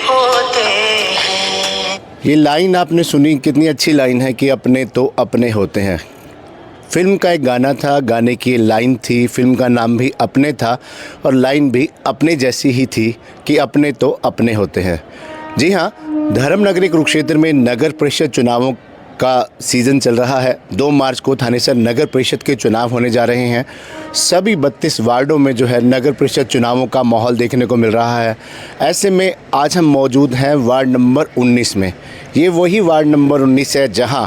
होते हैं। ये लाइन आपने सुनी, कितनी अच्छी लाइन है कि अपने तो अपने होते हैं। फिल्म का एक गाना था, गाने की ये लाइन थी, फिल्म का नाम भी अपने था और लाइन भी अपने जैसी ही थी कि अपने तो अपने होते हैं। जी हाँ, धर्मनगरी कुरुक्षेत्र में नगर परिषद चुनावों का सीज़न चल रहा है। 2 मार्च को थानेसर नगर परिषद के चुनाव होने जा रहे हैं। सभी 32 वार्डों में जो है नगर परिषद चुनावों का माहौल देखने को मिल रहा है। ऐसे में आज हम मौजूद हैं वार्ड नंबर 19 में। ये वही वार्ड नंबर 19 है जहां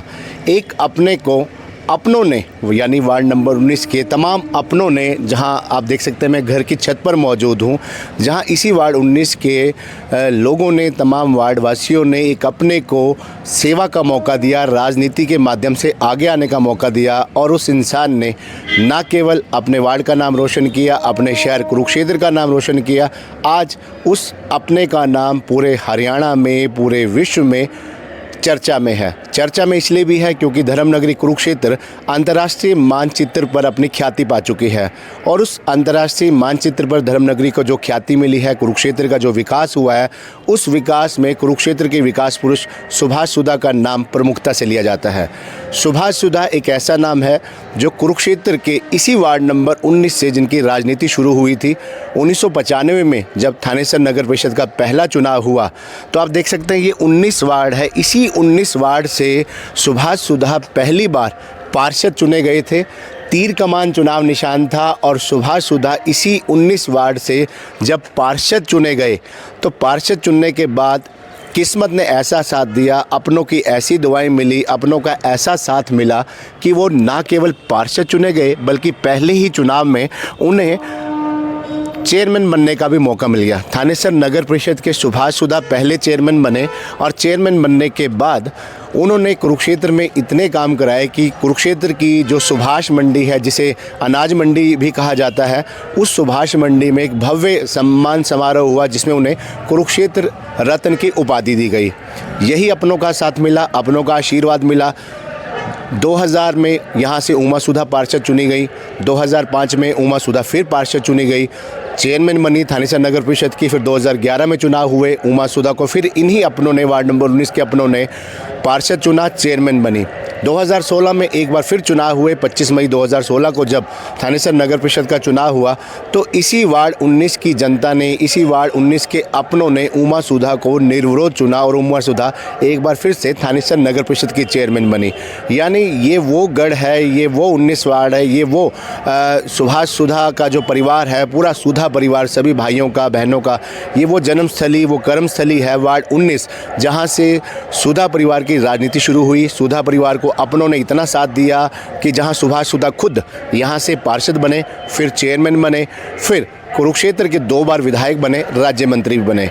एक अपने को अपनों ने, यानी वार्ड नंबर 19 के तमाम अपनों ने, जहां आप देख सकते हैं मैं घर की छत पर मौजूद हूं, जहां इसी वार्ड 19 के लोगों ने, तमाम वार्ड वासियों ने एक अपने को सेवा का मौका दिया, राजनीति के माध्यम से आगे आने का मौका दिया और उस इंसान ने न केवल अपने वार्ड का नाम रोशन किया, अपने शहर कुरुक्षेत्र का नाम रोशन किया, आज उस अपने का नाम पूरे हरियाणा में, पूरे विश्व में चर्चा में है। चर्चा में इसलिए भी है क्योंकि धर्मनगरी कुरुक्षेत्र अंतर्राष्ट्रीय मानचित्र पर अपनी ख्याति पा चुकी है और उस अंतर्राष्ट्रीय मानचित्र पर धर्मनगरी को जो ख्याति मिली है, कुरुक्षेत्र का जो विकास हुआ है, उस विकास में कुरुक्षेत्र के विकास पुरुष सुभाष सुधा का नाम प्रमुखता से लिया जाता है। सुभाष सुधा एक ऐसा नाम है जो कुरुक्षेत्र के इसी वार्ड नंबर 19 से, जिनकी राजनीति शुरू हुई थी 1995 में जब थानेसर नगर परिषद का पहला चुनाव हुआ। तो आप देख सकते हैं ये 19 वार्ड है। इसी 19 वार्ड से सुभाष सुधा पहली बार पार्षद चुने गए थे। तीर कमान चुनाव निशान था और सुभाष सुधा इसी 19 वार्ड से जब पार्षद चुने गए तो पार्षद चुनने के बाद किस्मत ने ऐसा साथ दिया, अपनों की ऐसी दुआएं मिली, अपनों का ऐसा साथ मिला कि वो ना केवल पार्षद चुने गए बल्कि पहले ही चुनाव में उन्हें चेयरमैन बनने का भी मौका मिल गया। थानेसर नगर परिषद के सुभाष सुधा पहले चेयरमैन बने और चेयरमैन बनने के बाद उन्होंने कुरुक्षेत्र में इतने काम कराए कि कुरुक्षेत्र की जो सुभाष मंडी है, जिसे अनाज मंडी भी कहा जाता है, उस सुभाष मंडी में एक भव्य सम्मान समारोह हुआ जिसमें उन्हें कुरुक्षेत्र रत्न की उपाधि दी गई। यही अपनों का साथ मिला, अपनों का आशीर्वाद मिला। 2000 में यहाँ से उमा सुधा पार्षद चुनी गई, 2005 में उमा सुधा फिर पार्षद चुनी गई, चेयरमैन बनी थानेसर नगर परिषद की। फिर 2011 में चुनाव हुए, उमा सुधा को फिर इन्हीं अपनों ने, वार्ड नंबर 19 के अपनों ने पार्षद चुना, चेयरमैन बनी। 2016 में एक बार फिर चुनाव हुए। 25 मई 2016 को जब थानेसर नगर परिषद का चुनाव हुआ तो इसी वार्ड 19 की जनता ने, इसी वार्ड 19 के अपनों ने उमा सुधा को निर्विरोध चुना और उमा सुधा एक बार फिर से थानेसर नगर परिषद की चेयरमैन बनी। यानी ये वो गढ़ है, ये वो 19 वार्ड है, ये वो सुभाष सुधा का जो परिवार है, पूरा सुधा परिवार, सभी भाइयों का, बहनों का, ये वो जन्मस्थली, वो कर्मस्थली है वार्ड 19, जहाँ से सुधा परिवार की राजनीति शुरू हुई। सुधा परिवार को अपनों ने इतना साथ दिया कि जहां सुभाष सुधा खुद यहां से पार्षद बने, फिर चेयरमैन बने, फिर कुरुक्षेत्र के 2 बार विधायक बने, राज्य मंत्री भी बने।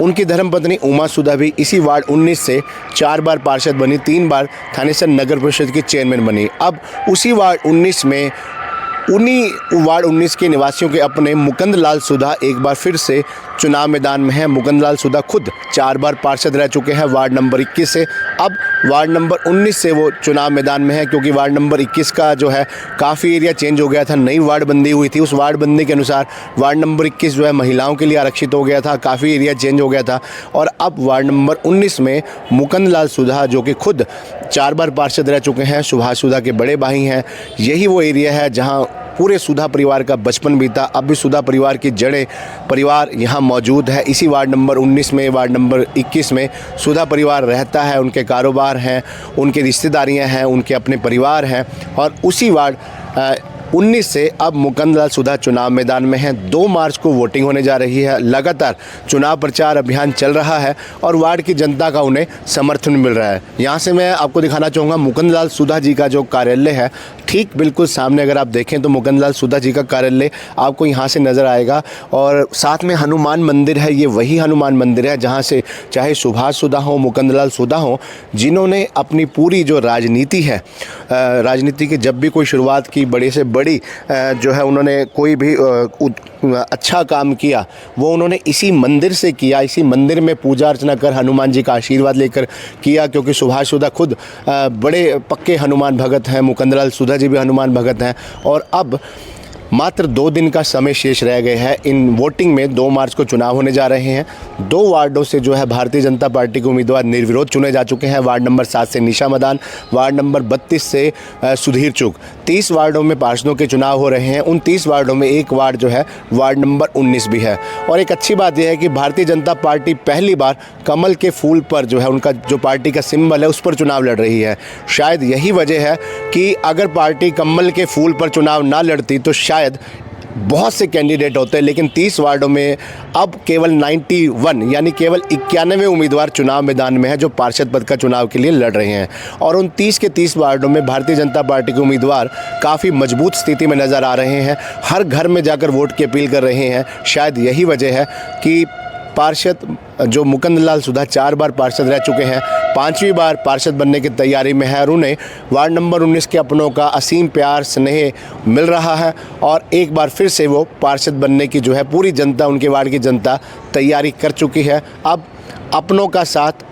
उनकी धर्मपत्नी उमा सुधा भी इसी वार्ड 19 से 4 बार पार्षद बनी, 3 बार थानेसर नगर परिषद की चेयरमैन बनी। अब उसी वार्ड 19 में उन्हीं वार्ड 19 के निवासियों के अपने मुकुंद लाल सुधा एक बार फिर से चुनाव मैदान में हैं। मुकुंद लाल सुधा खुद 4 बार पार्षद रह चुके हैं वार्ड नंबर 21 से। अब वार्ड नंबर 19 से वो चुनाव मैदान में है क्योंकि वार्ड नंबर 21 का जो है काफ़ी एरिया चेंज हो गया था, नई वार्ड बंदी हुई थी। उस वार्ड बंदी के अनुसार वार्ड नंबर 21 जो है महिलाओं के लिए आरक्षित हो गया था, काफ़ी एरिया चेंज हो गया था। और अब वार्ड नंबर 19 में मुकुंद लाल सुधा जो कि खुद 4 बार पार्षद रह चुके हैं, सुभाष सुधा के बड़े भाई हैं, यही वो एरिया है जहाँ पूरे सुधा परिवार का बचपन बीता। अब भी सुधा परिवार की जड़ें, परिवार यहाँ मौजूद है। इसी वार्ड नंबर 19 में, वार्ड नंबर 21 में सुधा परिवार रहता है, उनके कारोबार हैं, उनकी रिश्तेदारियाँ हैं, उनके अपने परिवार हैं। और उसी वार्ड 19 से अब मुकुंद लाल सुधा चुनाव मैदान में हैं। 2 मार्च को वोटिंग होने जा रही है। लगातार चुनाव प्रचार अभियान चल रहा है और वार्ड की जनता का उन्हें समर्थन मिल रहा है। यहाँ से मैं आपको दिखाना चाहूँगा मुकुंद लाल सुधा जी का जो कार्यालय है, ठीक बिल्कुल सामने अगर आप देखें तो मुकुंद लाल सुधा जी का कार्यालय आपको यहाँ से नज़र आएगा। और साथ में हनुमान मंदिर है, ये वही हनुमान मंदिर है जहाँ से चाहे सुभाष सुधा हो, मुकुंद लाल सुधा हो, जिन्होंने अपनी पूरी जो राजनीति है, राजनीति की जब भी कोई शुरुआत की, बड़े से बड़ी जो है उन्होंने कोई भी अच्छा काम किया, वो उन्होंने इसी मंदिर से किया। इसी मंदिर में पूजा अर्चना कर हनुमान जी का आशीर्वाद लेकर किया, क्योंकि सुभाष सुधा खुद बड़े पक्के हनुमान भगत हैं, मुकुंद लाल सुधा जी भी हनुमान भगत हैं। और अब मात्र 2 दिन का समय शेष रह गए हैं। इन वोटिंग में 2 मार्च को चुनाव होने जा रहे हैं। 2 वार्डों से जो है भारतीय जनता पार्टी के उम्मीदवार निर्विरोध चुने जा चुके हैं। वार्ड नंबर 7 से निशा मदान, वार्ड नंबर 32 से सुधीर चुग। 30 वार्डों में पार्षदों के चुनाव हो रहे हैं। उन 30 वार्डों में एक वार्ड जो है वार्ड नंबर 19 भी है। और एक अच्छी बात यह है कि भारतीय जनता पार्टी पहली बार कमल के फूल पर जो है, उनका जो पार्टी का सिंबल है, उस पर चुनाव लड़ रही है। शायद यही वजह है कि अगर पार्टी कमल के फूल पर चुनाव ना लड़ती तो शायद बहुत से कैंडिडेट होते हैं, लेकिन 30 वार्डों में अब केवल 91 यानी केवल 91 उम्मीदवार चुनाव मैदान में हैं जो पार्षद पद का चुनाव के लिए लड़ रहे हैं। और उन 30 के 30 वार्डों में भारतीय जनता पार्टी के उम्मीदवार काफ़ी मजबूत स्थिति में नज़र आ रहे हैं। हर घर में जाकर वोट की अपील कर रहे हैं। शायद यही वजह है कि पार्षद जो मुकुंद लाल सुधा 4 बार पार्षद रह चुके हैं, 5वीं बार पार्षद बनने की तैयारी में है और उन्हें वार्ड नंबर 19 के अपनों का असीम प्यार स्नेह मिल रहा है। और एक बार फिर से वो पार्षद बनने की जो है पूरी जनता, उनके वार्ड की जनता तैयारी कर चुकी है। अब अपनों का साथ,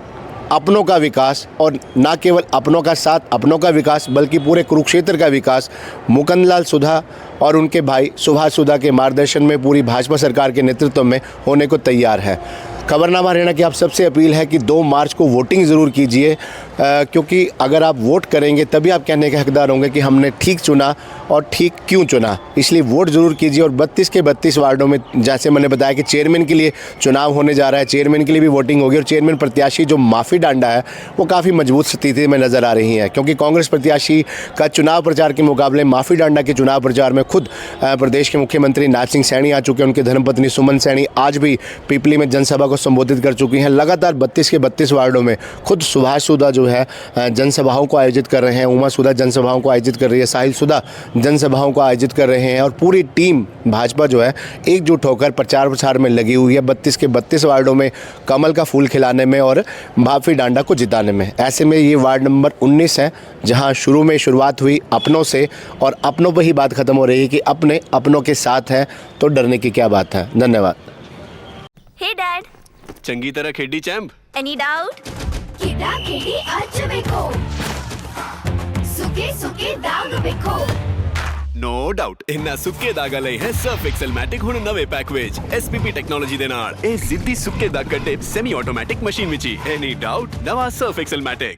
अपनों का विकास, और ना केवल अपनों का साथ, अपनों का विकास, बल्कि पूरे कुरुक्षेत्र का विकास मुकुंद लाल सुधा और उनके भाई सुभाष सुधा के मार्गदर्शन में पूरी भाजपा सरकार के नेतृत्व में होने को तैयार है। खबरनामा हरियाणा की आप सबसे अपील है कि 2 मार्च को वोटिंग ज़रूर कीजिए, क्योंकि अगर आप वोट करेंगे तभी आप कहने के हकदार होंगे कि हमने ठीक चुना और ठीक क्यों चुना। इसलिए वोट ज़रूर कीजिए। और 32 के 32 वार्डों में, जैसे मैंने बताया कि चेयरमैन के लिए चुनाव होने जा रहा है, चेयरमैन के लिए भी वोटिंग होगी। और चेयरमैन प्रत्याशी जो माफ़ी डांडा है वो काफ़ी मजबूत स्थिति में नज़र आ रही है, क्योंकि कांग्रेस प्रत्याशी का चुनाव प्रचार के मुकाबले माफ़ी डांडा के चुनाव प्रचार में खुद प्रदेश के मुख्यमंत्री नाथ सिंह सैनी आ चुके हैं। उनकी धर्मपत्नी सुमन सैनी आज भी पिपली में जनसभा को संबोधित कर चुकी हैं। लगातार 32 के 32 वार्डों में खुद सुभाष सुधा जो है जनसभाओं को आयोजित कर रहे हैं, उमा सुधा जनसभाओं को आयोजित कर रही है, साहिल सुधा जनसभाओं को आयोजित कर रहे हैं। और पूरी टीम भाजपा जो है एकजुट होकर प्रचार प्रसार में लगी हुई है 32 के 32 वार्डों में कमल का फूल खिलाने में और माफी डांडा को जिताने में। ऐसे में ये वार्ड नंबर 19 है, जहां शुरू में शुरुआत हुई अपनों से, और अपनों पर ही बात खत्म हो रही है कि अपने अपनों के साथ हैं तो डरने की क्या बात है। धन्यवाद। Hey Dad, चंगी तरह खेडी चैंप। any doubt? ಕಿಡ ಕಿಡಿ ಹಚ್ಚಬೇಕು ಸುಖಿ ಸುಖಿ ದಾಗಬೇಕು नो डाउट इन्ना सुक्के दागा लई है सर्फ एक्सेल मैटिक हुण नवे पैक विच एसपीपी टेक्नोलॉजी दे नाल ए जिद्दी सुक्के दाग कटे semi automatic machine which he any doubt नवा सर्फ एक्सेल मैटिक।